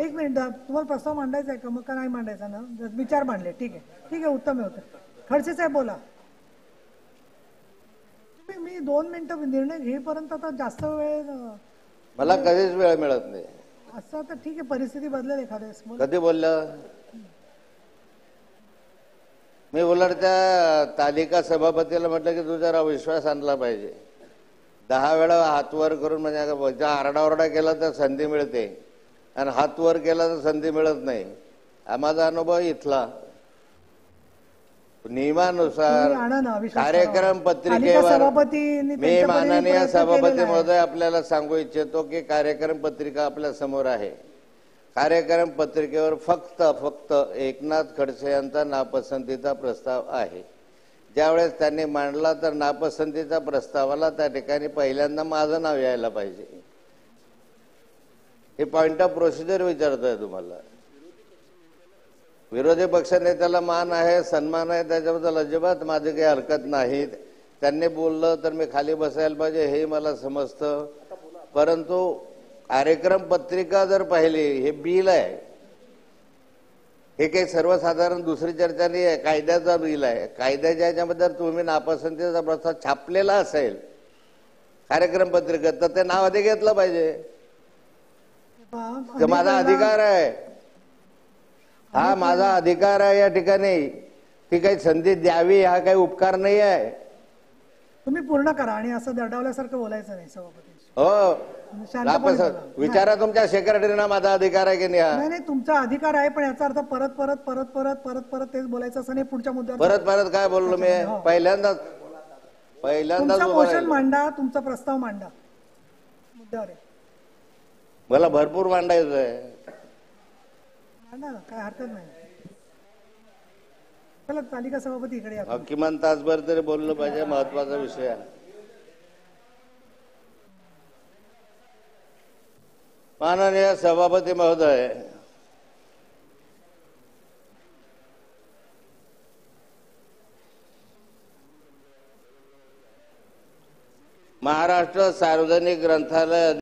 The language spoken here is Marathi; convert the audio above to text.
एक मिनिट, तुम्हाला प्रस्ताव मांडायचा आहे का? मग का नाही मांडायचा ना? विचार मांडले, ठीक आहे, उत्तम आहे, उत्तम. खडसे साहेब बोला. मी 2 मिनिटं निर्णय घेईपर्यंत आता जास्त वेळ मला कधीच वेळ मिळत नाही. असं तर ठीक आहे, परिस्थिती बदलेल एखाद्या वेळेस. कधी बोललं मी? उलट त्या तालिका सभापतीला म्हटलं की तू जरा विश्वास आणला पाहिजे. 10 वेळा हात वर करून म्हणजे आरडाओरडा केला तर संधी मिळते आणि हात वर केला तर संधी मिळत नाही. हा माझा अनुभव इथला. नियमानुसार कार्यक्रम पत्रिकेवर मी माननीय सभापती महोदय आपल्याला सांगू इच्छितो की कार्यक्रम पत्रिका आपल्या समोर आहे. कार्यक्रम पत्रिकेवर फक्त एकनाथ खडसे यांचा नापसंतीचा प्रस्ताव आहे. ज्यावेळेस त्यांनी मांडला तर नापसंतीचा प्रस्तावाला त्या ठिकाणी पहिल्यांदा माझं नाव यायला पाहिजे. हे पॉइंट ऑफ प्रोसिजर विचारतोय तुम्हाला. विरोधी पक्षनेत्याला मान आहे, सन्मान आहे, त्याच्याबद्दल अजिबात माझी काही हरकत नाही. त्यांनी बोललं तर मी खाली बसायला पाहिजे हे मला समजतं. परंतु कार्यक्रम पत्रिका जर पाहिली, हे बिल आहे, हे काही सर्वसाधारण दुसरी चर्चा नाही आहे, कायद्याचा बिल आहे. कायद्याच्या ह्याच्यामध्ये तुम्ही नापसंतीचा प्रस्ताव छापलेला असेल कार्यक्रम पत्रिकेत तर ते नाव आधी घेतलं पाहिजे. ते माझा अधिकार आहे, हा माझा अधिकार आहे. या ठिकाणी ती काही संधी द्यावी हा काही उपकार नाही आहे. तुम्ही पूर्ण करा आणि असं दरडावल्यासारखं बोलायचं नाही सभापती. हो, विचारा तुमच्या सेक्रेटरीना माझा अधिकार आहे की नाही. नाही, तुमचा अधिकार आहे, पण याचा अर्थ परत परत परत परत परत परत तेच बोलायचं असं नाही. पुढच्या मुद्द्यावर परत परत काय बोललो मी? पहिल्यांदाच मोशन मांडा, तुमचा प्रस्ताव मांडा, मुद्द्यावर आहे. मला भरपूर मांडायचं आहे, काय हरकत नाही. चला, तालिका सभापती इकडे या. किमान तासभर तरी बोललं पाहिजे, महत्वाचा विषय आहे. माननीय सभापती महोदय, महाराष्ट्र सार्वजनिक ग्रंथालय